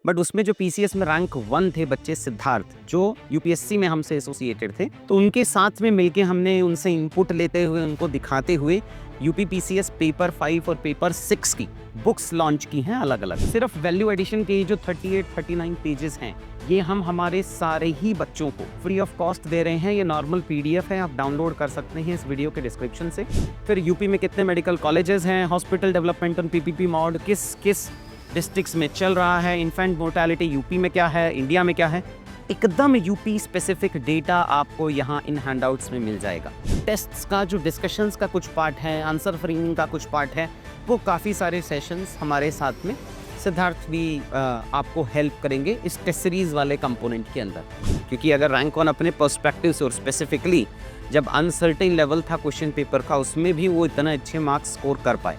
But उसमें जो PCS में रैंक 1 थे बच्चे सिद्धार्थ, जो यूपीएससी में हमसे एसोसिएटेड थे, तो उनके साथ में मिलके हमने उनसे इनपुट लेते हुए, उनको दिखाते हुए यूपी पीसीएस पेपर 5 और पेपर 6 की बुक्स लॉन्च की हैं अलग अलग। सिर्फ वैल्यू एडिशन के जो 38-39 पेजेस हैं, ये हम हमारे सारे ही बच्चों को फ्री ऑफ कॉस्ट दे रहे हैं। ये नॉर्मल पीडीएफ है, आप डाउनलोड कर सकते हैं इस वीडियो के डिस्क्रिप्शन से। फिर यूपी में कितने मेडिकल कॉलेजेस हैं, hospital development on PPP mod किस किस डिस्ट्रिक्ट्स में चल रहा है, इन्फेंट मोर्टेलिटी यूपी में क्या है, इंडिया में क्या है, एकदम यूपी स्पेसिफिक डेटा आपको यहाँ इन हैंडआउट्स में मिल जाएगा। टेस्ट्स का जो डिस्कशंस का कुछ पार्ट है, आंसर फ्रेमिंग का कुछ पार्ट है, वो काफ़ी सारे सेशंस हमारे साथ में सिद्धार्थ भी आपको हेल्प करेंगे इस टेस्ट सीरीज़ वाले कंपोनेंट के अंदर। क्योंकि अगर रैंक ऑन अपने पर्सपेक्टिव से और स्पेसिफिकली जब अनसर्टेन लेवल था क्वेश्चन पेपर का, उसमें भी वो इतना अच्छे मार्क्स स्कोर कर पाए,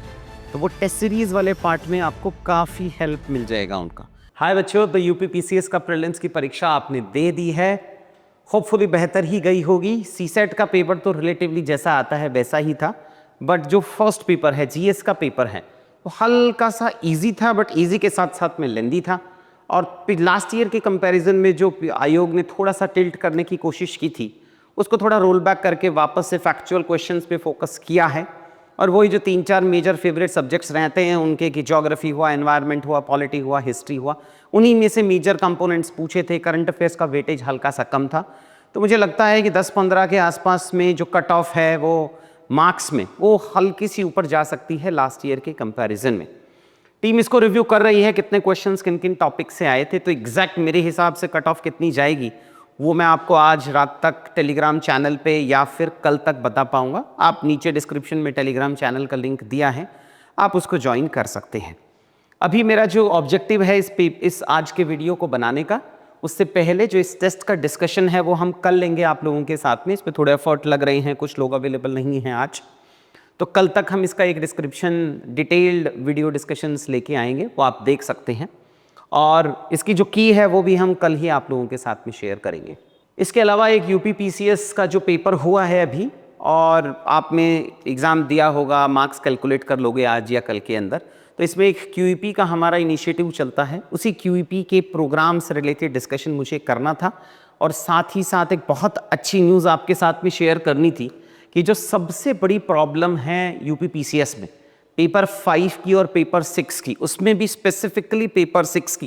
तो वो टेस्ट सीरीज़ वाले पार्ट में आपको काफ़ी हेल्प मिल जाएगा उनका। हाय बच्चों, तो यूपी पीसीएस का प्रीलिम्स की परीक्षा आपने दे दी है, होपफुली बेहतर ही गई होगी। सीसेट का पेपर तो रिलेटिवली जैसा आता है वैसा ही था, बट जो फर्स्ट पेपर है जीएस का पेपर है वो हल्का सा इजी था, बट इजी के साथ साथ में लेंदी था। और लास्ट ईयर के कंपैरिजन में जो आयोग ने थोड़ा सा टिल्ट करने की कोशिश की थी, उसको थोड़ा रोल बैक करके वापस से फैक्चुअल क्वेश्चंस पे फोकस किया है। और वही जो 3-4 मेजर फेवरेट सब्जेक्ट्स रहते हैं उनके, कि ज्योग्राफी हुआ, एनवायरनमेंट हुआ, पॉलिटी हुआ, हिस्ट्री हुआ, उन्हीं में से मेजर कंपोनेंट्स पूछे थे। करंट अफेयर्स का वेटेज हल्का सा कम था, तो मुझे लगता है कि 10-15 के आसपास में जो कट ऑफ है वो मार्क्स में वो हल्की सी ऊपर जा सकती है लास्ट ईयर के कंपैरिजन में। टीम इसको रिव्यू कर रही है कितने क्वेश्चंस किन किन टॉपिक से आए थे, तो एग्जैक्ट मेरे हिसाब से कट ऑफ कितनी जाएगी वो मैं आपको आज रात तक टेलीग्राम चैनल पे या फिर कल तक बता पाऊंगा। आप नीचे डिस्क्रिप्शन में टेलीग्राम चैनल का लिंक दिया है, आप उसको ज्वाइन कर सकते हैं। अभी मेरा जो ऑब्जेक्टिव है इस आज के वीडियो को बनाने का, उससे पहले जो इस टेस्ट का डिस्कशन है वो हम कल लेंगे आप लोगों के साथ में। इस पर थोड़े एफर्ट लग रहे हैं, कुछ लोग अवेलेबल नहीं हैं आज, तो कल तक हम इसका एक डिस्क्रिप्शन डिटेल्ड वीडियो डिस्कशंस लेके आएंगे, वो आप देख सकते हैं। और इसकी जो की है वो भी हम कल ही आप लोगों के साथ में शेयर करेंगे। इसके अलावा एक यूपी पीसीएस का जो पेपर हुआ है अभी, और आपने एग्ज़ाम दिया होगा, मार्क्स कैलकुलेट कर लोगे आज या कल के अंदर, तो इसमें एक क्यूईपी का हमारा इनिशिएटिव चलता है। उसी क्यूईपी के प्रोग्राम से रिलेटेड डिस्कशन मुझे करना था, और साथ ही साथ एक बहुत अच्छी न्यूज़ आपके साथ में शेयर करनी थी कि जो सबसे बड़ी प्रॉब्लम है यूपी पीसीएस में पेपर 5 की और पेपर 6 की, उसमें भी स्पेसिफिकली पेपर 6 की,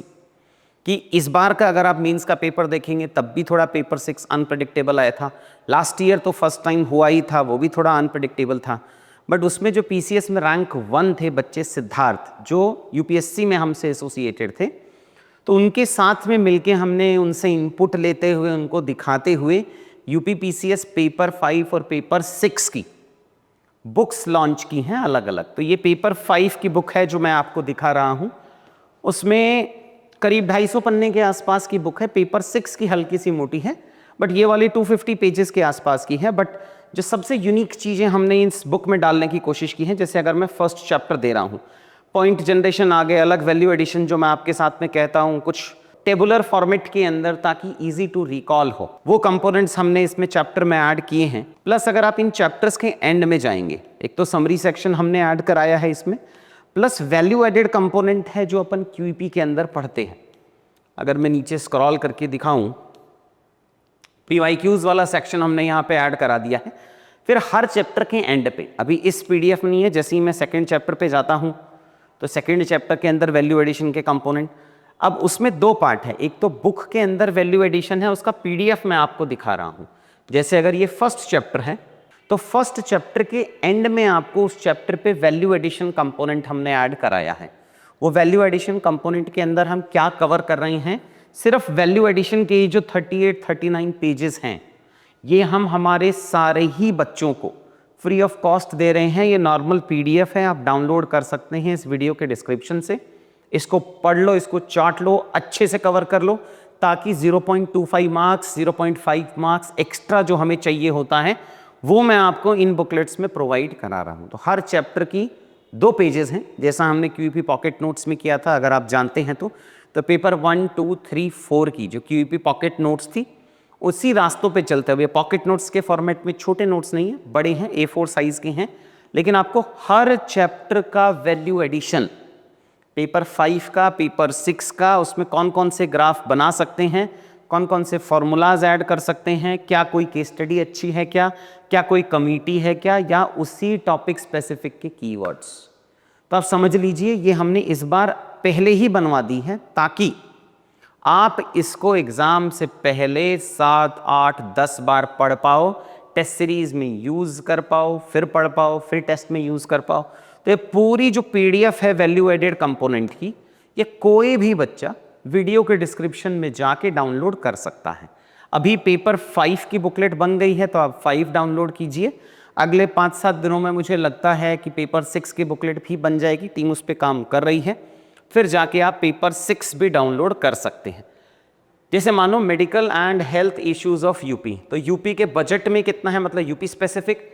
कि इस बार का अगर आप मेंस का पेपर देखेंगे तब भी थोड़ा पेपर 6 अनप्रेडिक्टेबल आया था। लास्ट ईयर तो फर्स्ट टाइम हुआ ही था, वो भी थोड़ा अनप्रेडिक्टेबल था। बट उसमें जो पीसीएस में रैंक 1 थे बच्चे सिद्धार्थ, जो यूपीएससी में हमसे एसोसिएटेड थे, तो उनके साथ में मिलके हमने उनसे इनपुट लेते हुए, उनको दिखाते हुए यूपी पीसीएस पेपर 5 और पेपर 6 की बुक्स लॉन्च की हैं अलग अलग। तो ये पेपर 5 की बुक है जो मैं आपको दिखा रहा हूँ, उसमें करीब 250 पन्ने के आसपास की बुक है। पेपर 6 की हल्की सी मोटी है, बट ये वाली 250 पेजेस के आसपास की है। बट जो सबसे यूनिक चीज़ें हमने इस बुक में डालने की कोशिश की है, जैसे अगर मैं फर्स्ट चैप्टर दे रहा हूँ, पॉइंट जनरेशन आ गए, अलग वैल्यू एडिशन जो मैं आपके साथ में कहता हूँ, कुछ टेबुलर फॉर्मेट के अंदर ताकि इजी टू रिकॉल हो, वो कंपोनेंट्स हमने इसमें चैप्टर में ऐड किए हैं। प्लस अगर आप इन चैप्टर्स के एंड में जाएंगे, एक तो समरी सेक्शन हमने ऐड कराया है इसमें, प्लस वैल्यू एडेड कंपोनेंट है जो अपन क्यूईपी के अंदर पढ़ते हैं। अगर मैं नीचे स्क्रॉल करके दिखाऊं, पीवाईक्यूज वाला सेक्शन हमने यहाँ पे ऐड करा दिया है। फिर हर चैप्टर के एंड पे, अभी इस पीडीएफ में नहीं है, जैसे ही मैं सेकंड चैप्टर पे जाता हूँ तो सेकंड चैप्टर के अंदर वैल्यू एडिशन के कंपोनेंट, अब उसमें 2 पार्ट है। एक तो बुक के अंदर वैल्यू एडिशन है, उसका पीडीएफ मैं आपको दिखा रहा हूँ। जैसे अगर ये फर्स्ट चैप्टर है, तो फर्स्ट चैप्टर के एंड में आपको उस चैप्टर पे वैल्यू एडिशन कंपोनेंट हमने ऐड कराया है। वो वैल्यू एडिशन कंपोनेंट के अंदर हम क्या कवर कर रहे हैं, सिर्फ वैल्यू एडिशन के जो 38-39 पेजेस हैं, ये हम हमारे सारे ही बच्चों को फ्री ऑफ कॉस्ट दे रहे हैं। ये नॉर्मल पीडीएफ है, आप डाउनलोड कर सकते हैं इस वीडियो के डिस्क्रिप्शन से। इसको पढ़ लो, इसको चाट लो, अच्छे से कवर कर लो, ताकि 0.25 मार्क्स, 0.5 मार्क्स एक्स्ट्रा जो हमें चाहिए होता है वो मैं आपको इन बुकलेट्स में प्रोवाइड करा रहा हूँ। तो हर चैप्टर की 2 पेजेस हैं, जैसा हमने क्यूईपी पॉकेट नोट्स में किया था, अगर आप जानते हैं तो पेपर 1, 2, 3, 4 की जो क्यूईपी पॉकेट नोट्स थी, उसी रास्तों पे चलते हुए, पॉकेट नोट्स के फॉर्मेट में छोटे नोट्स नहीं है, बड़े हैं, A4 साइज के हैं, लेकिन आपको हर चैप्टर का वैल्यू एडिशन पेपर 5 का, पेपर 6 का, उसमें कौन कौन से ग्राफ बना सकते हैं, कौन कौन से फॉर्मूलाज ऐड कर सकते हैं, क्या कोई केस स्टडी अच्छी है, क्या कोई कमिटी है क्या, या उसी टॉपिक स्पेसिफिक के कीवर्ड्स। तो आप समझ लीजिए ये हमने इस बार पहले ही बनवा दी है ताकि आप इसको एग्ज़ाम से पहले 7, 8, 10 बार पढ़ पाओ, टेस्ट सीरीज में यूज़ कर पाओ, फिर पढ़ पाओ, फिर टेस्ट में यूज़ कर पाओ। तो ये पूरी जो PDF है वैल्यू एडेड कंपोनेंट की, ये कोई भी बच्चा वीडियो के डिस्क्रिप्शन में जाके डाउनलोड कर सकता है। अभी पेपर 5 की बुकलेट बन गई है तो आप 5 डाउनलोड कीजिए। अगले 5-7 दिनों में मुझे लगता है कि पेपर 6 की बुकलेट भी बन जाएगी, टीम उस पर काम कर रही है। फिर जाके आप पेपर 6 भी डाउनलोड कर सकते हैं। जैसे मानो medical and health issues of UP, तो यूपी के बजट में कितना है, मतलब यूपी स्पेसिफिक,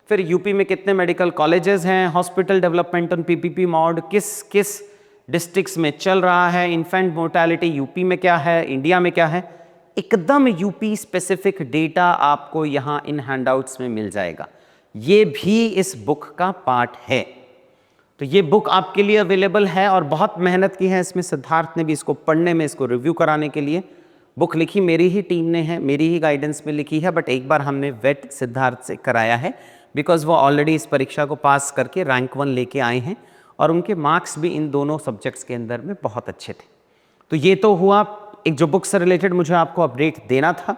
फिर यूपी में कितने मेडिकल कॉलेजेस हैं, hospital development on PPP mod किस किस डिस्ट्रिक्ट्स में चल रहा है, इन्फेंट मोर्टेलिटी यूपी में क्या है, इंडिया में क्या है, एकदम यूपी स्पेसिफिक डेटा आपको यहाँ इन हैंडआउट्स में मिल जाएगा। ये भी इस बुक का पार्ट है। तो ये बुक आपके लिए अवेलेबल है और बहुत मेहनत की है इसमें सिद्धार्थ ने भी, इसको पढ़ने में, इसको रिव्यू कराने के लिए। बुक लिखी मेरी ही टीम ने है, मेरी ही गाइडेंस में लिखी है, बट एक बार हमने वेट सिद्धार्थ से कराया है बिकॉज वो ऑलरेडी इस परीक्षा को पास करके रैंक 1 लेके आए हैं और उनके मार्क्स भी इन दोनों सब्जेक्ट्स के अंदर में बहुत अच्छे थे। तो ये तो हुआ एक जो बुक से रिलेटेड मुझे आपको अपडेट देना था।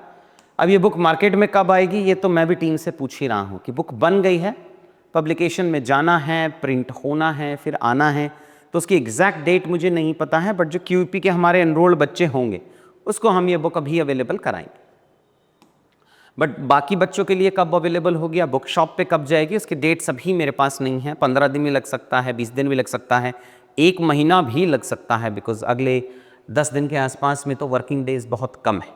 अब ये बुक मार्केट में कब आएगी ये तो मैं भी टीम से पूछ ही रहा हूँ कि बुक बन गई है, पब्लिकेशन में जाना है, प्रिंट होना है, फिर आना है, तो उसकी एग्जैक्ट डेट मुझे नहीं पता है, बट जो QP के हमारे एनरोल्ड बच्चे होंगे उसको हम ये बुक अभी अवेलेबल कराएंगे। बट बाकी बच्चों के लिए कब अवेलेबल होगी या बुक शॉप पे कब जाएगी उसके डेट्स अभी मेरे पास नहीं है। 15 दिन भी लग सकता है, 20 दिन भी लग सकता है, 1 महीना भी लग सकता है, बिकॉज अगले 10 दिन के आसपास में तो वर्किंग डेज बहुत कम है।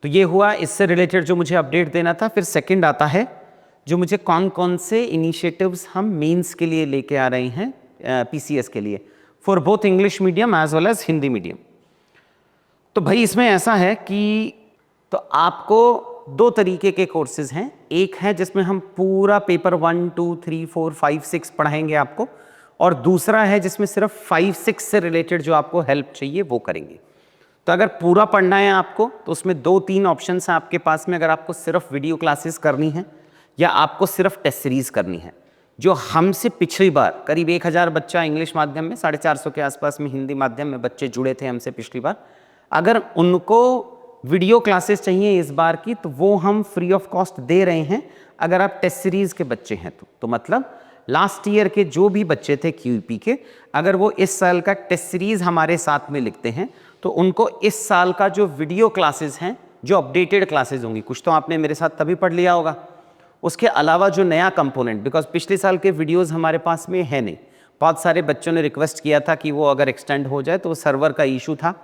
तो ये हुआ इससे रिलेटेड जो मुझे अपडेट देना था। फिर सेकंड आता है जो मुझे कौन कौन से इनिशिएटिव्स हम मेंस के लिए लेके आ रहे हैं, PCS के लिए, for both English medium as well as Hindi medium. तो भाई इसमें ऐसा है कि तो आपको 2 तरीके के कोर्सेज हैं। एक है जिसमें हम पूरा पेपर 1, 2, 3, 4, 5, 6 पढ़ाएंगे आपको, और दूसरा है जिसमें सिर्फ 5, 6 से रिलेटेड जो आपको हेल्प चाहिए वो करेंगे। तो अगर पूरा पढ़ना है आपको तो उसमें 2-3 ऑप्शंस हैं आपके पास में। अगर आपको सिर्फ वीडियो क्लासेस करनी है या आपको सिर्फ टेस्ट सीरीज करनी है, जो हमसे पिछली बार करीब 1000 बच्चा इंग्लिश माध्यम में, 450 के आसपास में हिंदी माध्यम में बच्चे जुड़े थे हमसे पिछली बार, अगर उनको वीडियो क्लासेस चाहिए इस बार की तो वो हम फ्री ऑफ कॉस्ट दे रहे हैं अगर आप टेस्ट सीरीज के बच्चे हैं तो मतलब लास्ट ईयर के जो भी बच्चे थे QP के, अगर वो इस साल का टेस्ट सीरीज हमारे साथ में लिखते हैं तो उनको इस साल का जो वीडियो क्लासेस हैं, जो अपडेटेड क्लासेस होंगी, कुछ तो आपने मेरे साथ तभी पढ़ लिया होगा, उसके अलावा जो नया कंपोनेंट, बिकॉज पिछले साल के वीडियोस हमारे पास में है नहीं, बहुत सारे बच्चों ने रिक्वेस्ट किया था कि वो अगर एक्सटेंड हो जाए, तो वो सर्वर का इशू था,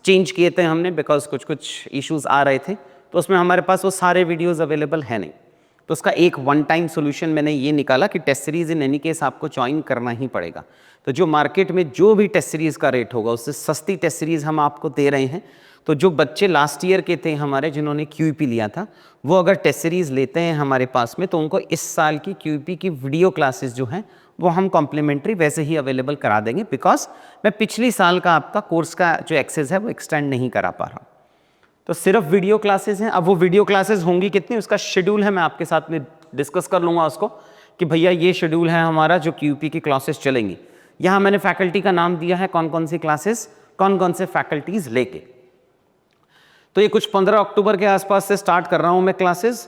चेंज किए थे हमने बिकॉज कुछ इश्यूज आ रहे थे, तो उसमें हमारे पास वो सारे वीडियोस अवेलेबल है नहीं। तो उसका एक वन टाइम सोल्यूशन मैंने ये निकाला कि test series in any case आपको ज्वाइन करना ही पड़ेगा। तो जो मार्केट में जो भी टेस्ट सीरीज़ का रेट होगा उससे सस्ती टेस्ट सीरीज़ हम आपको दे रहे हैं। तो जो बच्चे लास्ट ईयर के थे हमारे जिन्होंने QP लिया था, वो अगर टेस्ट सीरीज़ लेते हैं हमारे पास में, तो उनको इस साल की QP की वीडियो क्लासेस जो हैं वो हम कॉम्प्लीमेंट्री वैसे ही अवेलेबल करा देंगे, बिकॉज मैं पिछली साल का आपका कोर्स का जो एक्सेस है वो एक्सटेंड नहीं करा पा रहा। तो सिर्फ वीडियो क्लासेस हैं। अब वो वीडियो क्लासेस होंगी कितनी, उसका शेड्यूल है, मैं आपके साथ में डिस्कस कर लूँगा उसको कि भैया ये शेड्यूल है हमारा जो QP की क्लासेस चलेंगी। यहाँ मैंने फैकल्टी का नाम दिया है, कौन कौन सी क्लासेस, कौन कौन से फैकल्टीज़ लेके। तो ये कुछ 15 अक्टूबर के आसपास से स्टार्ट कर रहा हूँ मैं क्लासेस।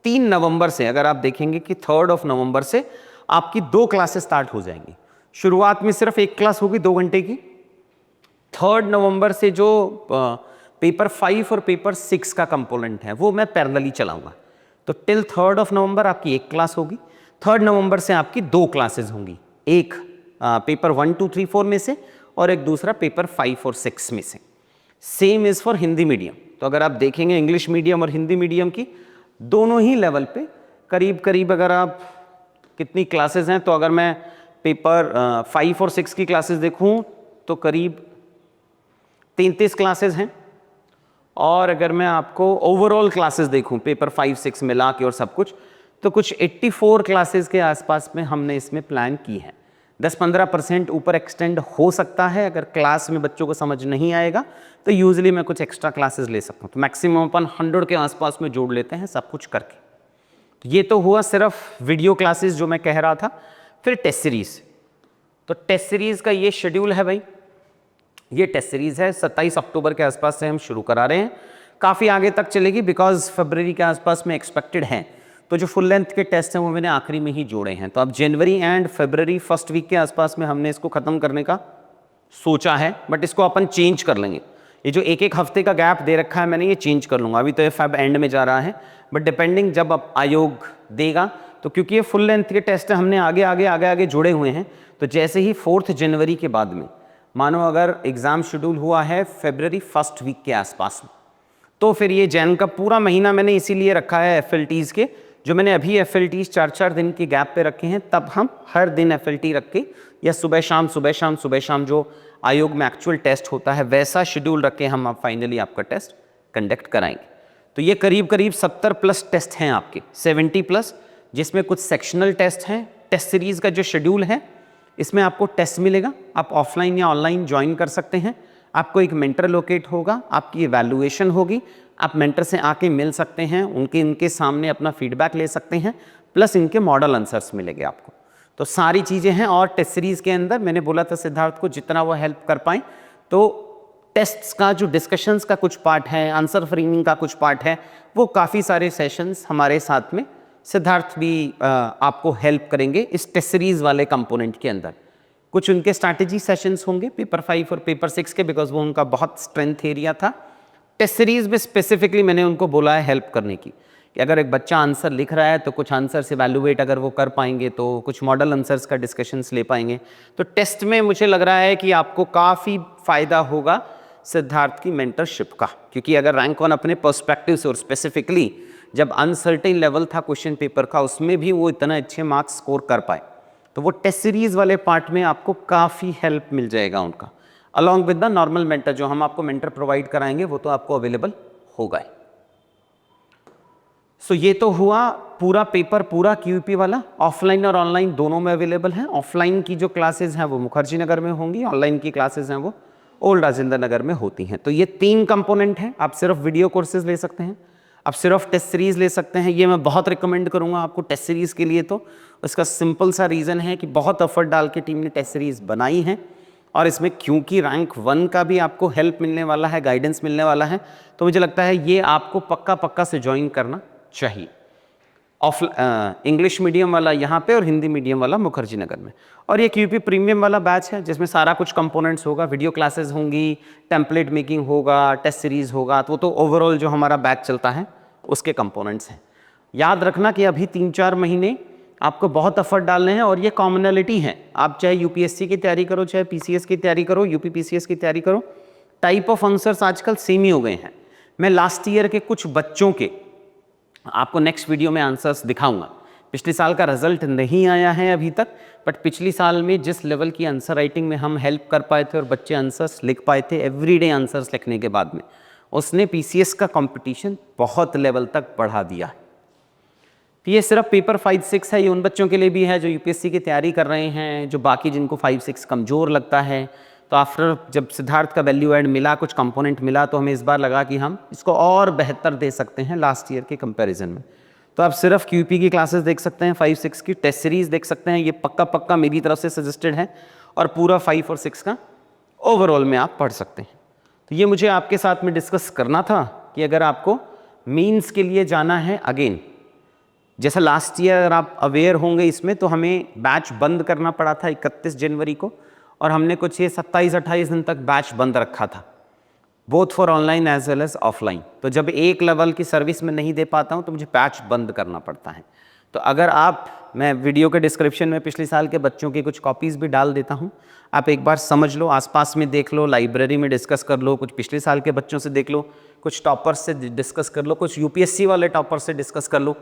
3 नवंबर से, अगर आप देखेंगे कि 3 नवंबर से आपकी 2 क्लासेस स्टार्ट हो जाएंगी। शुरुआत में सिर्फ 1 क्लास होगी 2 घंटे की। 3 नवंबर से जो पेपर 5 और पेपर 6 का कंपोनेंट है वो मैं पैरेलली चलाऊंगा। तो टिल 3 नवंबर आपकी 1 क्लास होगी। 3 नवंबर से आपकी 2 क्लासेस होंगी, एक पेपर 1, 2, 3, 4 में से और एक दूसरा पेपर 5 और 6 में से। Same is for Hindi medium. तो अगर आप देखेंगे इंग्लिश मीडियम और हिंदी मीडियम की दोनों ही लेवल पे करीब करीब अगर आप कितनी क्लासेस हैं, तो अगर मैं पेपर 5 और 6 की क्लासेस देखूं तो करीब 33 क्लासेस हैं, और अगर मैं आपको ओवरऑल क्लासेस देखूं पेपर 5, 6 मिला के और सब कुछ, तो कुछ 84 क्लासेस के आसपास में हमने इसमें प्लान की है। 10-15% ऊपर एक्सटेंड हो सकता है। अगर क्लास में बच्चों को समझ नहीं आएगा तो यूजुअली मैं कुछ एक्स्ट्रा क्लासेस ले सकता हूँ। तो मैक्सिमम अपन 100 के आसपास में जोड़ लेते हैं सब कुछ करके। तो ये तो हुआ सिर्फ वीडियो क्लासेस जो मैं कह रहा था। फिर टेस्ट सीरीज़, तो टेस्ट सीरीज़ का ये शेड्यूल है भाई, ये टेस्ट सीरीज़ है 27 अक्टूबर के आसपास से हम शुरू करा रहे हैं। काफ़ी आगे तक चलेगी बिकॉज फरवरी के आसपास में एक्सपेक्टेड है। तो जो फुल लेंथ के टेस्ट हैं वो मैंने आखिरी में ही जोड़े हैं। तो अब जनवरी एंड फरवरी फर्स्ट वीक के आसपास में हमने इसको ख़त्म करने का सोचा है, बट इसको अपन चेंज कर लेंगे। ये जो एक हफ्ते का गैप दे रखा है मैंने, ये चेंज कर लूँगा। अभी तो ये फेब एंड में जा रहा है, बट डिपेंडिंग जब अब आयोग देगा, तो क्योंकि ये फुल लेंथ के टेस्ट हमने आगे जोड़े हुए हैं, तो जैसे ही 4 जनवरी के बाद में मानो अगर एग्ज़ाम शेड्यूल हुआ है फरवरी फर्स्ट वीक के आसपास में, तो फिर ये जैन का पूरा महीना मैंने इसीलिए रखा है FLTs के, जो मैंने अभी FLTs 4-4 दिन के गैप पे रखे हैं, तब हम हर दिन FLT रख के या सुबह शाम जो आयोग में एक्चुअल टेस्ट होता है वैसा शेड्यूल रख के हम अब फाइनली आपका टेस्ट कंडक्ट कराएंगे। तो ये करीब 70+ टेस्ट हैं आपके, 70+, जिसमें कुछ सेक्शनल टेस्ट हैं। टेस्ट सीरीज़ का जो शेड्यूल है इसमें आपको टेस्ट मिलेगा, आप ऑफलाइन या ऑनलाइन ज्वाइन कर सकते हैं। आपको एक मेंटर लोकेट होगा, आपकी इवैल्यूएशन होगी, आप मेंटर से आके मिल सकते हैं, इनके सामने अपना फीडबैक ले सकते हैं, प्लस इनके मॉडल आंसर्स मिलेंगे आपको। तो सारी चीज़ें हैं। और टेस्ट सीरीज़ के अंदर मैंने बोला था सिद्धार्थ को जितना वो हेल्प कर पाएँ, तो टेस्ट्स का जो डिस्कशंस का कुछ पार्ट है, आंसर फ्रेमिंग का कुछ पार्ट है, वो काफ़ी सारे सेशंस हमारे साथ में सिद्धार्थ भी आपको हेल्प करेंगे इस टेस्ट सीरीज़ वाले कंपोनेंट के अंदर। कुछ उनके स्ट्रैटेजी सेशंस होंगे पेपर 5 और पेपर 6 के, बिकॉज वो उनका बहुत स्ट्रेंथ एरिया था। टेस्ट सीरीज़ में स्पेसिफिकली मैंने उनको बोला है हेल्प करने की, कि अगर एक बच्चा आंसर लिख रहा है तो कुछ आंसर्स इवैल्यूएट अगर वो कर पाएंगे तो कुछ मॉडल आंसर्स का डिस्कशंस ले पाएंगे। तो टेस्ट में मुझे लग रहा है कि आपको काफ़ी फ़ायदा होगा सिद्धार्थ की मेंटरशिप का, क्योंकि अगर रैंक 1 अपने पर्सपेक्टिव से और स्पेसिफिकली जब अनसर्टेन लेवल था क्वेश्चन पेपर का, उसमें भी वो इतना अच्छे मार्क्स स्कोर कर पाए, तो वो टेस्ट सीरीज़ वाले पार्ट में आपको काफ़ी हेल्प मिल जाएगा उनका, along with the normal mentor. जो हम आपको मेंटर प्रोवाइड कराएंगे वो तो आपको अवेलेबल होगा ही। सो ये तो हुआ पूरा पेपर, पूरा QP वाला। ऑफलाइन और ऑनलाइन दोनों में अवेलेबल है। ऑफलाइन की जो क्लासेज हैं वो मुखर्जी नगर में होंगी, ऑनलाइन की क्लासेज हैं वो ओल्ड राजेंद्र नगर में होती हैं। तो ये 3 कंपोनेंट हैं। आप सिर्फ वीडियो कोर्सेज ले सकते हैं, आप सिर्फ टेस्ट सीरीज़ ले सकते हैं। ये मैं बहुत रिकमेंड करूँगा आपको टेस्ट सीरीज़ के लिए। तो उसका सिंपल सा रीज़न है कि बहुत एफर्ट डाल के टीम ने टेस्ट सीरीज़ बनाई है, और इसमें क्योंकि रैंक 1 का भी आपको हेल्प मिलने वाला है, गाइडेंस मिलने वाला है, तो मुझे लगता है ये आपको पक्का से ज्वाइन करना चाहिए। इंग्लिश मीडियम वाला यहाँ पे और हिंदी मीडियम वाला मुखर्जी नगर में। और ये QP प्रीमियम वाला बैच है जिसमें सारा कुछ कंपोनेंट्स होगा, वीडियो क्लासेस होंगी, टेम्पलेट मेकिंग होगा, टेस्ट सीरीज़ होगा। तो ओवरऑल जो हमारा बैच चलता है उसके कंपोनेंट्स हैं। याद रखना कि अभी 3-4 महीने आपको बहुत एफर्ट डालने हैं, और ये कॉमनलिटी है। आप चाहे UPSC की तैयारी करो, चाहे PCS की तैयारी करो, UP PCS की तैयारी करो, टाइप ऑफ आंसर्स आजकल सेम ही हो गए हैं। मैं लास्ट ईयर के कुछ बच्चों के आपको नेक्स्ट वीडियो में आंसर्स दिखाऊंगा। पिछले साल का रिजल्ट नहीं आया है अभी तक, बट पिछली साल में जिस लेवल की आंसर राइटिंग में हम हेल्प कर पाए थे और बच्चे आंसर्स लिख पाए थे एवरीडे आंसर्स लिखने के बाद में, उसने PCS का कंपटीशन बहुत लेवल तक बढ़ा दिया है। तो ये सिर्फ पेपर 5-6 है, ये उन बच्चों के लिए भी है जो UPSC की तैयारी कर रहे हैं, जो बाकी जिनको 5-6 कमज़ोर लगता है। तो आफ्टर जब सिद्धार्थ का वैल्यू ऐड मिला, कुछ कंपोनेंट मिला, तो हमें इस बार लगा कि हम इसको और बेहतर दे सकते हैं लास्ट ईयर के कंपैरिजन में। तो आप सिर्फ QP की क्लासेस देख सकते हैं, 5-6 की टेस्ट सीरीज़ देख सकते हैं, ये पक्का मेरी तरफ से सजेस्टेड है, और पूरा 5 और 6 का ओवरऑल में आप पढ़ सकते हैं। तो ये मुझे आपके साथ में डिस्कस करना था कि अगर आपको मीन्स के लिए जाना है अगेन, जैसा लास्ट ईयर अगर आप अवेयर होंगे इसमें, तो हमें बैच बंद करना पड़ा था 31 जनवरी को, और हमने कुछ ये 27-28 दिन तक बैच बंद रखा था, both for online as well as offline. तो जब एक लेवल की सर्विस में नहीं दे पाता हूँ तो मुझे बैच बंद करना पड़ता है। तो अगर मैं वीडियो के डिस्क्रिप्शन में पिछले साल के बच्चों की कुछ कॉपीज़ भी डाल देता हूँ, आप एक बार समझ लो, आसपास में देख लो, लाइब्रेरी में डिस्कस कर लो, कुछ पिछले साल के बच्चों से देख लो, कुछ टॉपर्स से डिस्कस कर लो, कुछ UPSC वाले टॉपर्स से डिस्कस कर लो।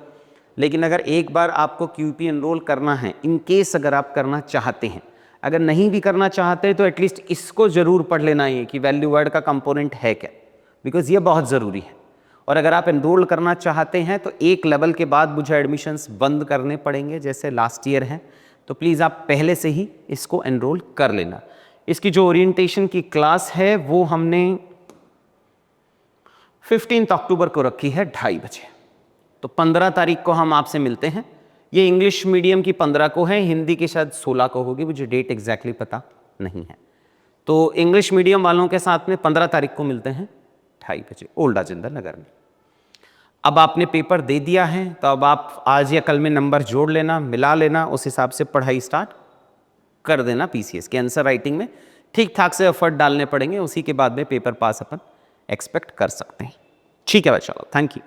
लेकिन अगर एक बार आपको QP एनरोल करना है, इन केस अगर आप करना चाहते हैं, अगर नहीं भी करना चाहते तो एटलीस्ट इसको ज़रूर पढ़ लेना है कि वैल्यू ऐड का कंपोनेंट है क्या, बिकॉज़ ये बहुत ज़रूरी है। और अगर आप एनरोल करना चाहते हैं तो एक लेवल के बाद मुझे एडमिशन्स बंद करने पड़ेंगे, जैसे लास्ट ईयर है। तो प्लीज़ आप पहले से ही इसको एनरोल कर लेना। इसकी जो ओरिएंटेशन की क्लास है वो हमने 15 अक्टूबर को रखी है 2:30 बजे। तो 15 तारीख को हम आपसे मिलते हैं। ये इंग्लिश मीडियम की 15 को है, हिंदी की शायद 16 को होगी, मुझे डेट एग्जैक्टली पता नहीं है। तो इंग्लिश मीडियम वालों के साथ में 15 तारीख को मिलते हैं 2:30 बजे ओल्ड राजेंद्र नगर में। अब आपने पेपर दे दिया है तो अब आप आज या कल में नंबर जोड़ लेना, मिला लेना, उस हिसाब से पढ़ाई स्टार्ट कर देना। पीसीएस के आंसर राइटिंग में ठीक ठाक से एफर्ट डालने पड़ेंगे, उसी के बाद में पेपर पास अपन एक्सपेक्ट कर सकते हैं। ठीक है बच्चों, थैंक यू।